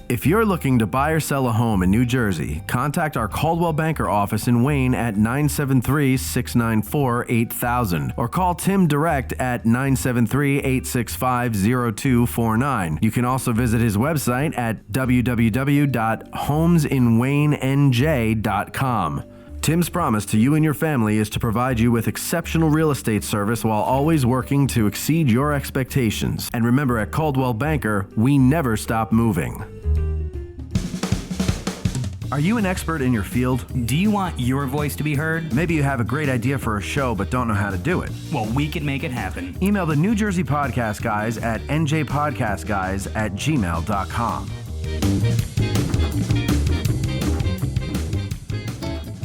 If you're looking to buy or sell a home in New Jersey, contact our Coldwell Banker office in Wayne at 973-694-8000 or call Tim direct at 973-865-0249. You can also visit his website at www.homesinwaynenj.com. Tim's promise to you and your family is to provide you with exceptional real estate service while always working to exceed your expectations. And remember, at Coldwell Banker, we never stop moving. Are you an expert in your field? Do you want your voice to be heard? Maybe you have a great idea for a show but don't know how to do it. Well, we can make it happen. Email the New Jersey Podcast Guys at njpodcastguys@gmail.com.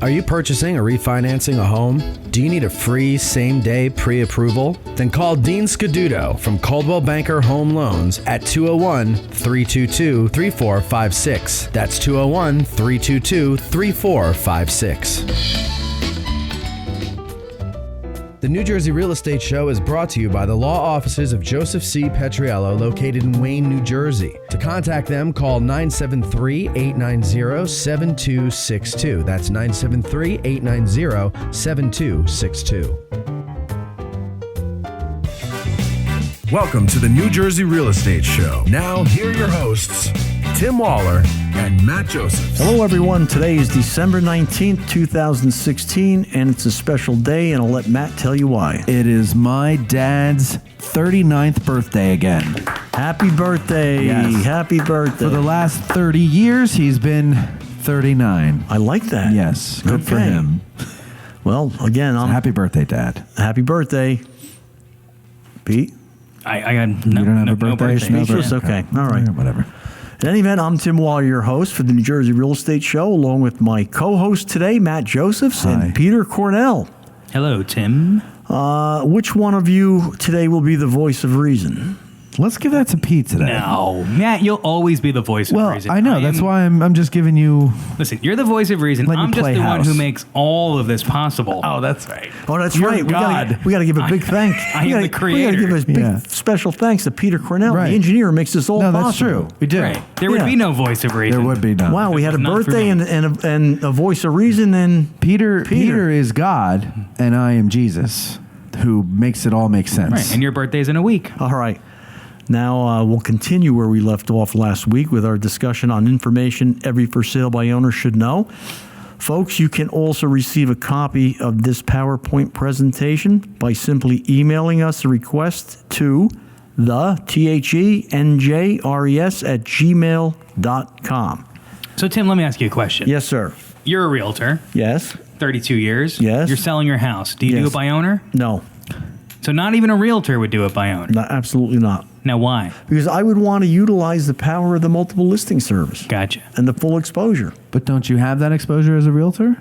Are you purchasing or refinancing a home? Do you need a free same-day pre-approval? Then call Dean Scaduto from Coldwell Banker Home Loans at 201-322-3456. That's 201-322-3456. The New Jersey Real Estate Show is brought to you by the law offices of Joseph C. Petriello, located in Wayne, New Jersey. To contact them, call 973-890-7262. That's 973-890-7262. Welcome to the New Jersey Real Estate Show. Now, here are your hosts, Tim Waller and Matt Joseph. Hello, everyone. Today is December 19th, 2016, and it's a special day, and I'll let Matt tell you why. It is my dad's 39th birthday again. Happy birthday. Yes. Happy birthday. For the last 30 years, he's been 39. I like that. Yes, good for Okay. him. Well, again, Happy birthday, Dad. happy birthday. Pete? I got You don't have a birthday? Speechless? Okay. All right. Whatever. In any event, I'm Tim Waller, your host for the New Jersey Real Estate Show, along with my co-host today, Matt Josephs, Hi. and Peter Cornell. Hello, Tim. Which one of you today will be the voice of reason? Let's give that to Pete today. No, Matt, you'll always be the voice of Well, reason. I know. That's why I'm just giving you... Listen, you're the voice of reason. Let you I'm just play the one house. who makes all of this possible. Oh, that's right. Oh, that's You're right. God. We got to give a big thank. I am the creator. We got to give a big Yeah. special thanks to Peter Cornell, Right. the engineer, who makes this all No, possible. that's true. We do. Right. There would Yeah. be no voice of reason. There would be none. Wow, we had a If it was not for birthday me. and a voice of reason, and Peter is God, and I am Jesus, who makes it all make sense. Right, and your birthday's in a week. all right. Now we'll continue where we left off last week with our discussion on information every for sale by owner should know. Folks, you can also receive a copy of this PowerPoint presentation by simply emailing us a request to thenjres@gmail.com. So, Tim, let me ask you a question. Yes, sir. You're a realtor, Yes. 32 years. Yes. You're selling your house. Do you do Yes. it by owner? No, So not even a realtor would do it by owner. absolutely not. Now, why? Because I would want to utilize the power of the multiple listing service Gotcha. and the full exposure. But don't you have that exposure as a realtor?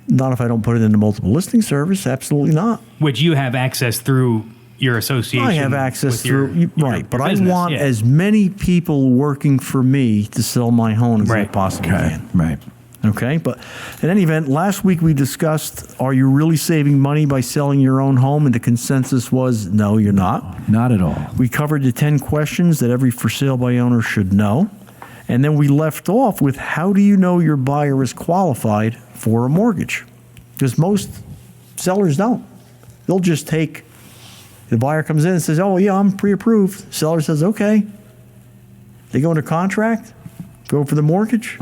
Not if I don't put it in the multiple listing service. Absolutely not. Which you have access through your association. I have access with your- through, your right, but business, I want yeah. as many people working for me to sell my home as I Right. possibly can. Right. Okay, but in any event, last week we discussed, are you really saving money by selling your own home? And the consensus was, no, you're not. Not at all. We covered the 10 questions that every for sale by owner should know. And then we left off with, how do you know your buyer is qualified for a mortgage? Because most sellers don't. They'll just take, the buyer comes in and says, oh, yeah, I'm pre-approved. Seller says, okay. They go into contract, go for the mortgage.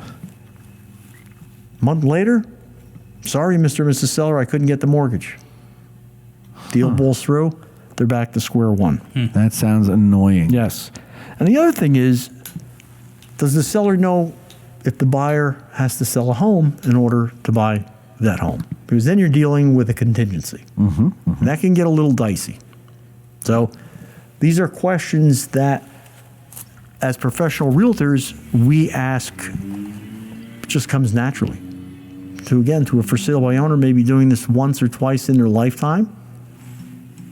A month later, sorry, Mr. and Mrs. Seller, I couldn't get the mortgage. Deal falls through, they're back to square one. That sounds annoying. Yes. And the other thing is, does the seller know if the buyer has to sell a home in order to buy that home? Because then you're dealing with a contingency. And that can get a little dicey. So these are questions that, as professional realtors, we ask. It just comes naturally. To a for sale by owner, maybe doing this once or twice in their lifetime,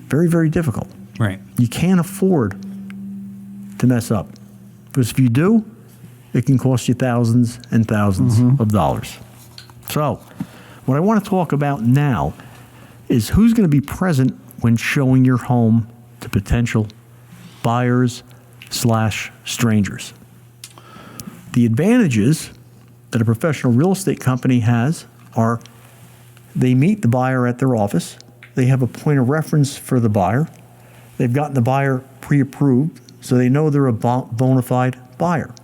very, very difficult. Right. You can't afford to mess up. Because if you do, it can cost you thousands and thousands of dollars. So, what I want to talk about now is who's going to be present when showing your home to potential buyers / strangers. The advantages that a professional real estate company has are they meet the buyer at their office. They have a point of reference for the buyer. They've gotten the buyer pre-approved, so they know they're a bona fide buyer.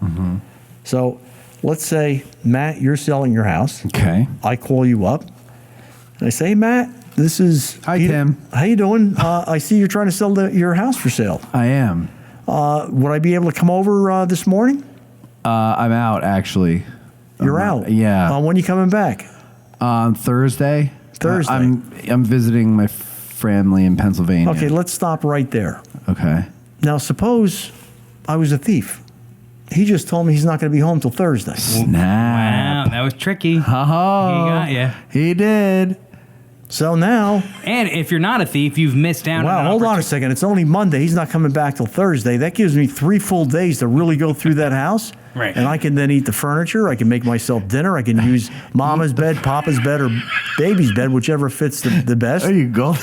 So let's say, Matt, you're selling your house. Okay. I call you up, and I say, hey, Matt, this is Hi, Peter. Tim. How you doing? I see you're trying to sell your house for sale. I am. Would I be able to come over this morning? I'm out, actually. You're out? Yeah. When are you coming back? Thursday. Thursday. I'm visiting my family in Pennsylvania. Okay, let's stop right there. Okay. Now, suppose I was a thief. He just told me he's not going to be home till Thursday. Wow, Snap. that was tricky. Oh, He got you. He did. So now, And if you're not a thief, you've missed out. wow, on an hold on a second. It's only Monday. He's not coming back till Thursday. That gives me 3 full days to really go through that house. Right. And I can then eat the furniture. I can make myself dinner. I can use mama's bed, papa's bed, or baby's bed, whichever fits the best. There you go.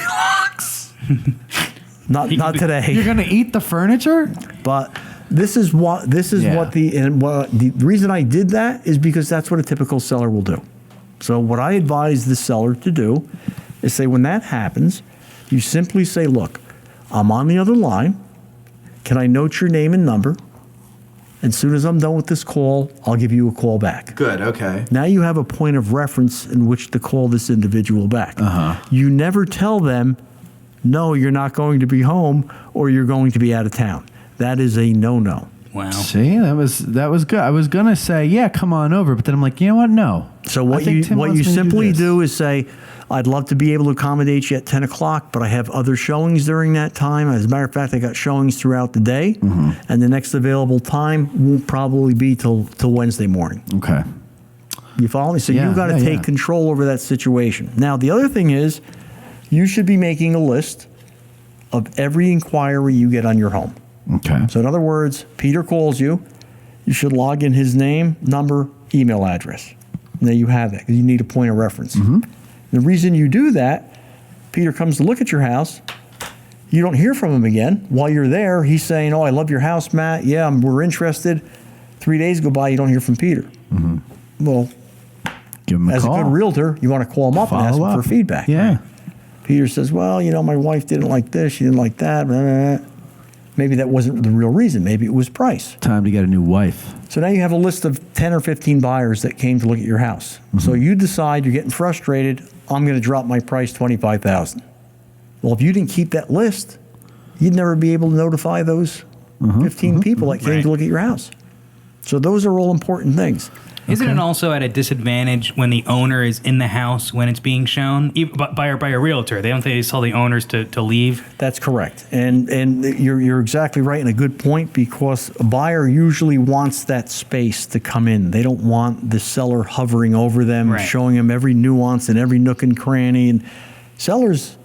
Not today. You're gonna eat the furniture? But this is what the reason I did that is because that's what a typical seller will do. So what I advise the seller to do is say, when that happens, you simply say, look, I'm on the other line. Can I note your name and number? As soon as I'm done with this call, I'll give you a call back. Good. Okay. Now you have a point of reference in which to call this individual back. You never tell them, no, you're not going to be home or you're going to be out of town. That is a no-no. Wow. See, that was good. I was gonna say, yeah, come on over, but then I'm like, you know what? No. So I what think you Tim wants me to simply this. do is say, I'd love to be able to accommodate you at 10 o'clock, but I have other showings during that time. As a matter of fact, I got showings throughout the day, and the next available time won't probably be till Wednesday morning. Okay. You follow me? So Yeah, you've got to yeah, take yeah. control over that situation. Now, the other thing is, you should be making a list of every inquiry you get on your home. Okay. So in other words, Peter calls you, you should log in his name, number, email address. Now you have that because you need a point of reference. The reason you do that, Peter comes to look at your house, you don't hear from him again. While you're there, he's saying, oh, I love your house, Matt. Yeah, we're interested. 3 days go by, you don't hear from Peter. Well, Give him a as call. a good realtor, you want to call him up and ask Follow him up. for feedback. Yeah. Peter says, well, my wife didn't like this, she didn't like that. Blah, blah, blah. Maybe that wasn't the real reason. Maybe it was price. Time to get a new wife. So now you have a list of 10 or 15 buyers that came to look at your house. So you decide you're getting frustrated, I'm going to drop my price $25,000. Well, if you didn't keep that list, you'd never be able to notify those 15 people that came to look at your house. So those are all important things. Isn't it also at a disadvantage when the owner is in the house when it's being shown by a realtor? They don't tell the owners to leave. That's correct. And you're exactly right, and a good point, because a buyer usually wants that space to come in. They don't want the seller hovering over them, Right. showing them every nuance and every nook and cranny. And sellers,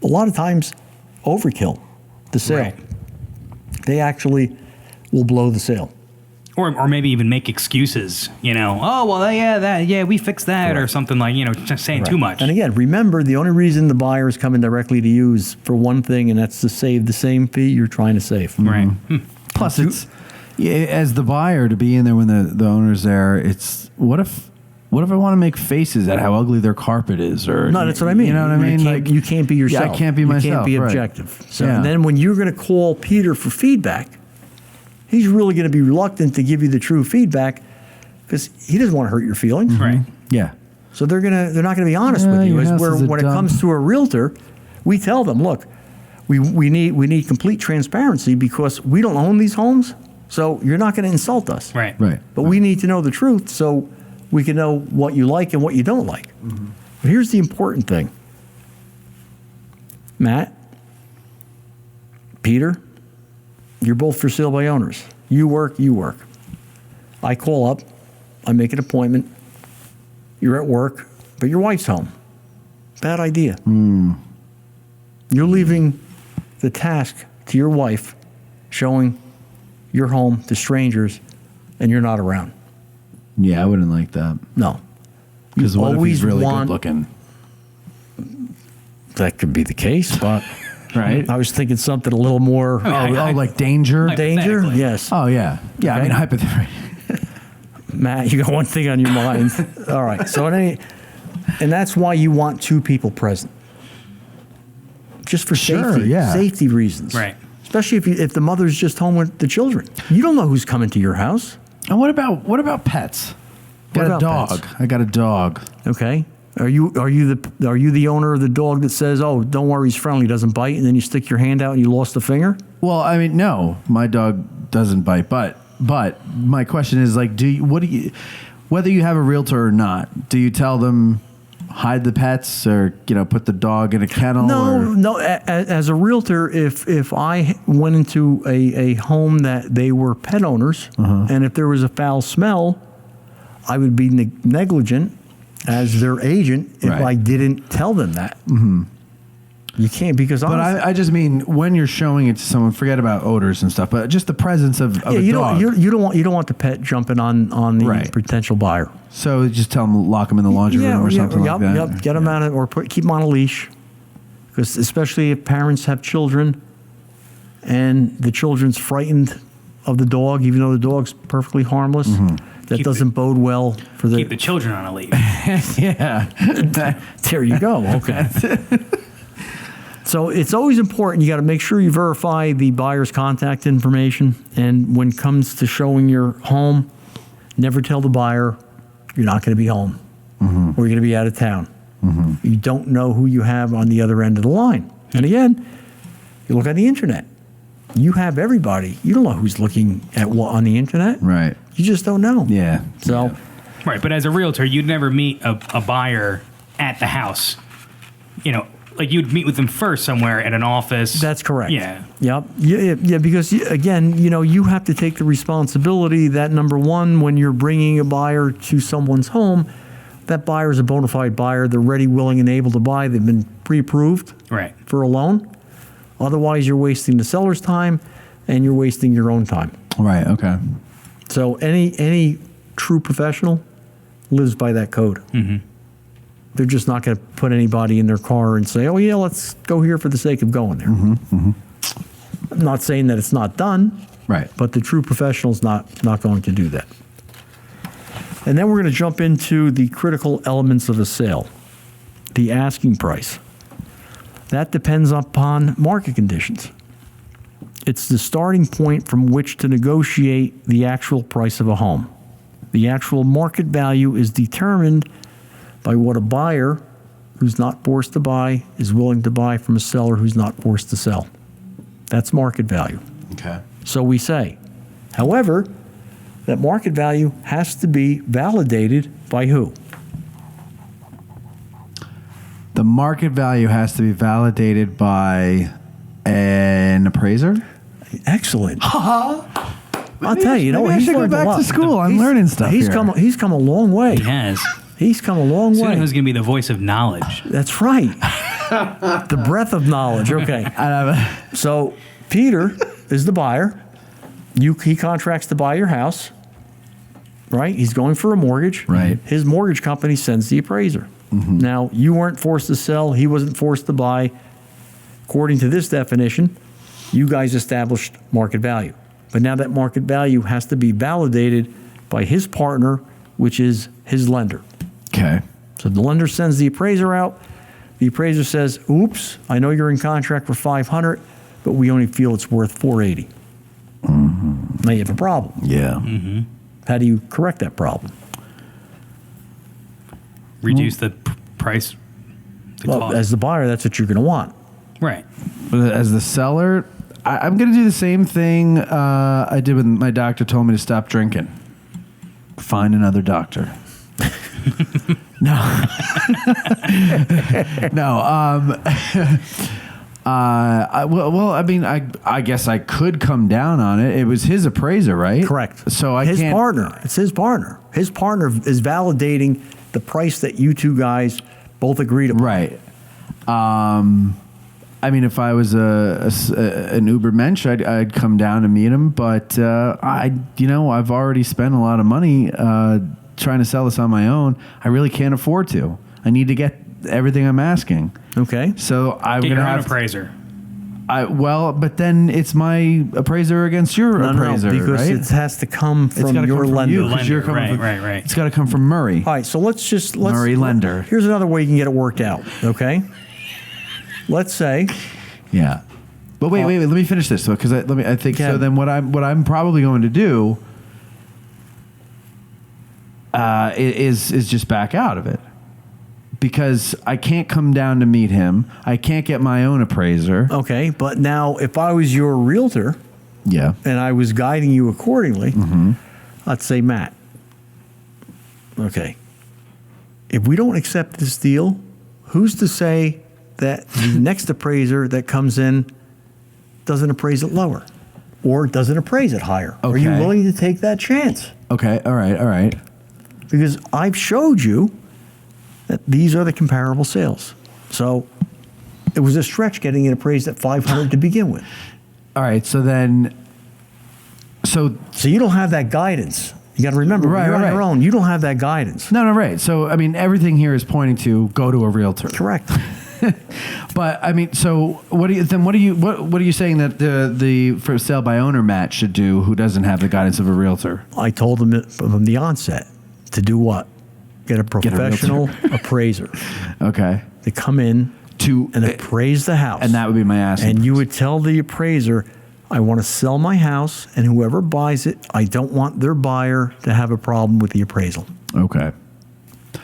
a lot of times, overkill the sale. Right. They actually will blow the sale. Or maybe even make excuses, Oh, well, we fixed that, or something like, just saying too much. And again, remember, the only reason the buyer is coming directly to you is for one thing, and that's to save the same fee you're trying to save. Right. Plus, it's as the buyer to be in there when the owner's there. It's what if I want to make faces at how ugly their carpet is, or No, that's what I mean. You know what I mean? You can't be yourself. Yeah, I can't be You myself. can't be right. objective. So Yeah. and then when you're going to call Peter for feedback, he's really going to be reluctant to give you the true feedback because he doesn't want to hurt your feelings. Right. Yeah. So they're not going to be honest with you. Your house is a When it dump. comes to a realtor, we tell them, look, we need complete transparency because we don't own these homes, so you're not going to insult us. Right. Right. But we need to know the truth so we can know what you like and what you don't like. But here's the important thing. Matt, Peter, you're both for sale by owners. You work. I call up, I make an appointment, you're at work, but your wife's home. Bad idea. You're leaving the task to your wife, showing your home to strangers, and you're not around. Yeah, I wouldn't like that. No. Because what if always he's really want- good looking? That could be the case, but Right. I was thinking something a little more Oh, like danger? danger. Hypothetically. Yes. Oh, yeah. Yeah, I Okay. mean, hypothetically. Matt, you got one thing on your mind. All right. So, and that's why you want two people present. Just for safety reasons. Right. Especially if the mother's just home with the children. You don't know who's coming to your house. And what about pets? Got a dog. Pets? I got a dog. Okay. Are you the owner of the dog that says, "Oh, don't worry, he's friendly, doesn't bite," and then you stick your hand out and you lost a finger? Well, I mean, no, my dog doesn't bite, but my question is like, whether you have a realtor or not, do you tell them hide the pets or put the dog in a kennel? No. As a realtor, if I went into a home that they were pet owners, and if there was a foul smell, I would be negligent as their agent if I didn't tell them that. Mm-hmm. You can't, because but I just mean when you're showing it to someone, forget about odors and stuff, but just the presence of a dog. You don't want the pet jumping on the potential buyer. So just tell them, lock them in the laundry room or something like that. Yep. Get them out of, or keep them on a leash, because especially if parents have children and the children's frightened of the dog, even though the dog's perfectly harmless. Mm-hmm. That doesn't bode well for keep the children on a leash. Yeah. There you go. Okay. So it's always important. You got to make sure you verify the buyer's contact information. And when it comes to showing your home, never tell the buyer you're not going to be home, or you're going to be out of town. Mm-hmm. You don't know who you have on the other end of the line. And again, you look on the internet. You have everybody. You don't know who's looking at what on the internet. Right. You just don't know. Yeah. So. Right, but as a realtor, you'd never meet a buyer at the house. Like you'd meet with them first somewhere at an office. That's correct. Yeah. Yep. Yeah, because again, you have to take the responsibility that, number one, when you're bringing a buyer to someone's home, that buyer is a bona fide buyer. They're ready, willing, and able to buy. They've been pre-approved for a loan. Otherwise, you're wasting the seller's time and you're wasting your own time. Right. Okay. So any true professional lives by that code. Mm-hmm. They're just not going to put anybody in their car and say, "Oh yeah, let's go here for the sake of going there." Mm-hmm. Mm-hmm. I'm not saying that it's not done, right? But the true professional's not going to do that. And then we're going to jump into the critical elements of a sale, the asking price. That depends upon market conditions. It's the starting point from which to negotiate the actual price of a home. The actual market value is determined by what a buyer who's not forced to buy is willing to buy from a seller who's not forced to sell. That's market value. Okay. So we say, however, that market value has to be validated by who? The market value has to be validated by an appraiser? Excellent. I'll tell you, I should go back to school. I'm learning stuff He's come a long way. He has. He's come a long way. Soon who's going to be the voice of knowledge? That's right. The breath of knowledge. Okay. So Peter is the buyer. He contracts to buy your house, right? He's going for a mortgage. Right. His mortgage company sends the appraiser. Mm-hmm. Now, you weren't forced to sell. He wasn't forced to buy. According to this definition, you guys established market value. But now that market value has to be validated by his partner, which is his lender. Okay. So the lender sends the appraiser out. The appraiser says, "Oops, I know you're in contract for $500, but we only feel it's worth $480." Mm-hmm. Now you have a problem. Yeah. Mm-hmm. How do you correct that problem? Reduce the price. As the buyer, that's what you're going to want. Right. But as the seller, I'm going to do the same thing I did when my doctor told me to stop drinking. Find another doctor. No. No. I guess I could come down on it. It was his appraiser, right? Correct. So It's his partner. His partner is validating the price that you two guys both agreed upon. Right. If I was an Uber mensch, I'd come down and meet him. But I've already spent a lot of money trying to sell this on my own. I really can't afford to. I need to get everything I'm asking. Okay. So I'm Get going to your own have appraiser. But then it's my appraiser against your appraiser, because right? it has to come from gotta your come from lender. you, 'cause you're coming from- Right. It's got to come from Murray. All right, so let's Murray lender. Here's another way you can get it worked out. Okay, let's say Yeah. But wait. Let me finish this, because I think Okay. so. Then what I'm probably going to do is just back out of it, because I can't come down to meet him. I can't get my own appraiser. okay, but now if I was your realtor Yeah. and I was guiding you accordingly, I'd say, Matt, okay, if we don't accept this deal, who's to say that the next appraiser that comes in doesn't appraise it lower or doesn't appraise it higher? Are you Okay. willing to take that chance? Okay. All right. Because I've showed you that these are the comparable sales. So it was a stretch getting it appraised at 500 to begin with. All right. So So you don't have that guidance. You got to remember, when Right, you're on right. your own, you don't have that guidance. no, right. So I mean, everything here is pointing to go to a realtor. Correct. But I mean, so what are you saying that the for sale by owner Matt should do, who doesn't have the guidance of a realtor? I told them it from the onset to do what? Get a professional appraiser Okay. to come in and appraise the house. And that would be my ask. And you would tell the appraiser, I want to sell my house, and whoever buys it, I don't want their buyer to have a problem with the appraisal. Okay.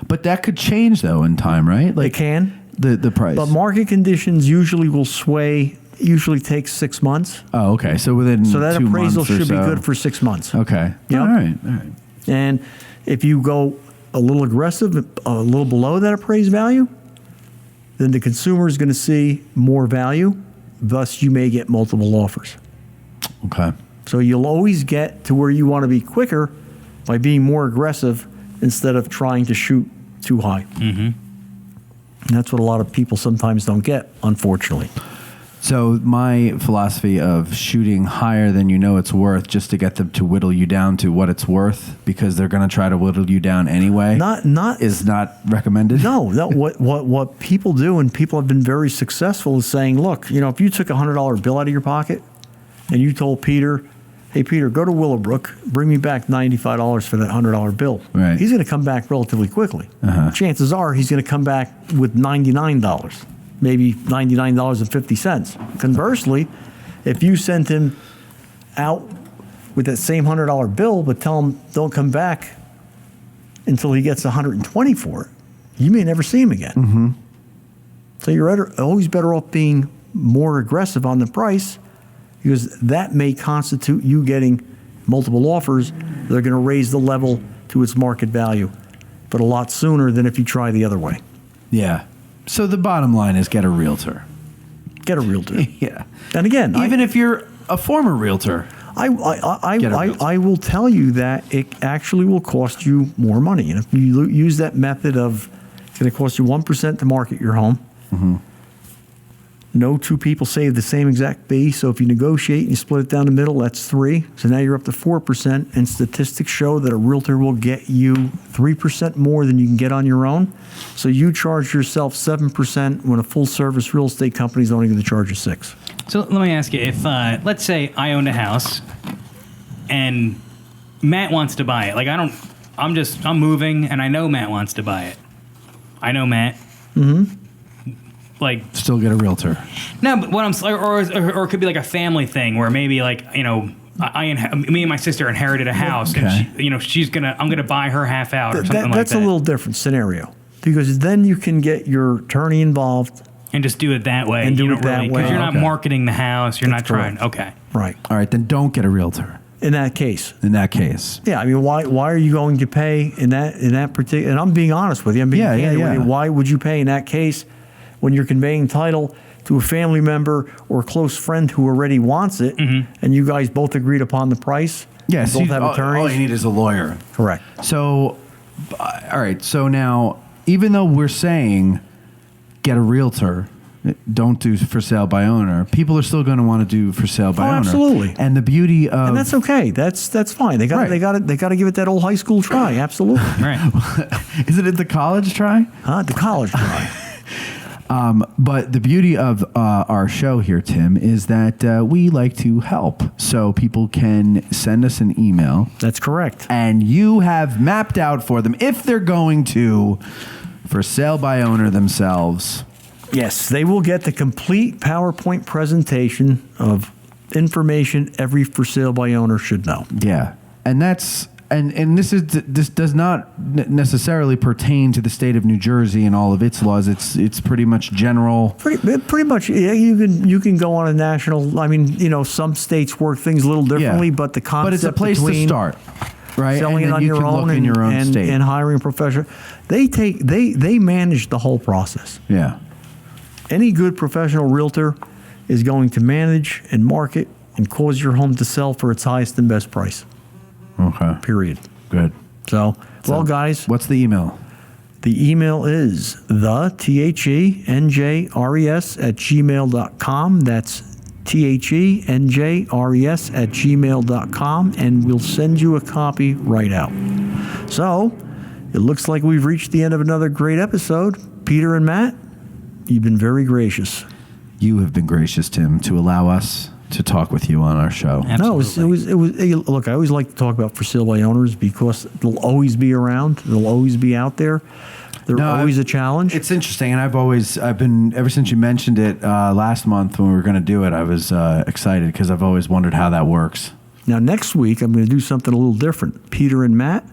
But that could change though in time, right? They can. The price. But market conditions usually will sway, usually takes 6 months. Oh, okay. So within So that 2 appraisal months or should be so. good for 6 months. Okay. Yep. All right. And if you go a little aggressive, a little below that appraised value, then the consumer is going to see more value. Thus, you may get multiple offers. Okay. So you'll always get to where you want to be quicker by being more aggressive instead of trying to shoot too high. Mm-hmm. And that's what a lot of people sometimes don't get, unfortunately. So my philosophy of shooting higher than you know it's worth, just to get them to whittle you down to what it's worth, because they're going to try to whittle you down anyway, is not recommended. No. What people do, and people have been very successful, is saying, look, if you took a $100 bill out of your pocket and you told Peter, hey, Peter, go to Willowbrook, bring me back $95 for that $100 bill. Right. He's going to come back relatively quickly. Chances are he's going to come back with $99, maybe $99.50. Conversely, if you sent him out with that same $100 bill, but tell him don't come back until he gets $120 for it, you may never see him again. Mm-hmm. So you're always better off being more aggressive on the price, because that may constitute you getting multiple offers. They're going to raise the level to its market value, but a lot sooner than if you try the other way. Yeah. So the bottom line is get a realtor. Get a realtor. Yeah. And again, Even if you're a former realtor. I will tell you that it actually will cost you more money. And if you use that method of it's going to cost you 1% to market your home, no two people save the same exact fee. So if you negotiate and you split it down the middle, that's 3. So now you're up to 4%. And statistics show that a realtor will get you 3% more than you can get on your own. So you charge yourself 7% when a full service real estate company is only going to charge you 6. So let me ask you, if let's say I owned a house and Matt wants to buy it. Like I'm moving and I know Matt wants to buy it. I know Matt. Mm-hmm. Like still get a realtor. No, but what or it could be like a family thing where maybe like me and my sister inherited a house, Okay. and I'm gonna buy her half out or something like that. That's a little different scenario, because then you can get your attorney involved and just do it that way. And do it that way. Because you're not Okay. marketing the house. You're That's not trying. correct. Okay. Right. All right, then don't get a realtor In that case. in that case. Yeah, I mean, why are you going to pay in that particular? And I'm being honest with you. I'm being Yeah, candid with yeah. you. Why would you pay in that case when you're conveying title to a family member or a close friend who already wants it, and you guys both agreed upon the price? Yes, and both have all attorneys. you need is a lawyer. Correct. So, all right. So now, even though we're saying get a realtor, don't do for sale by owner, people are still going to want to do for sale by owner. Absolutely. And the beauty of And that's okay. That's fine. They got Right. they got to give it that old high school try. Absolutely. Right. is it the college try? The college try. But the beauty of our show here, Tim, is that we like to help. So people can send us an email. That's correct. And you have mapped out for them, if they're going to, for sale by owner themselves. Yes, they will get the complete PowerPoint presentation of information every for sale by owner should know. Yeah. And that's... And this does not necessarily pertain to the state of New Jersey and all of its laws. It's pretty much general. Pretty much, yeah. You can go on a national. I mean, some states work things a little differently, but the concept. But it's a place to start, right? Selling and it on your own in your own state and hiring a professional. They manage the whole process. Yeah. Any good professional realtor is going to manage and market and cause your home to sell for its highest and best price. Okay. Period. Good. So, well, guys. What's the email? The email is thenjres@gmail.com. That's thenjres@gmail.com, and we'll send you a copy right out. So, it looks like we've reached the end of another great episode. Peter and Matt, you've been very gracious. You have been gracious, Tim, to allow us to talk with you on our show. Absolutely. No, it was. Look, I always like to talk about for sale by owners because they'll always be around. They'll always be out there. They're always a challenge. It's interesting, and I've been ever since you mentioned it last month when we were going to do it. I was excited because I've always wondered how that works. Now, next week I'm going to do something a little different. Peter and Matt,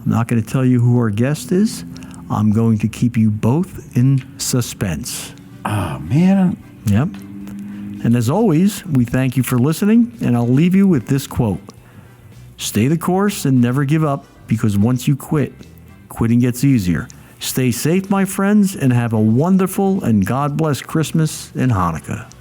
I'm not going to tell you who our guest is. I'm going to keep you both in suspense. Oh man. Yep. And as always, we thank you for listening, and I'll leave you with this quote. Stay the course and never give up, because once you quit, quitting gets easier. Stay safe, my friends, and have a wonderful and God bless Christmas and Hanukkah.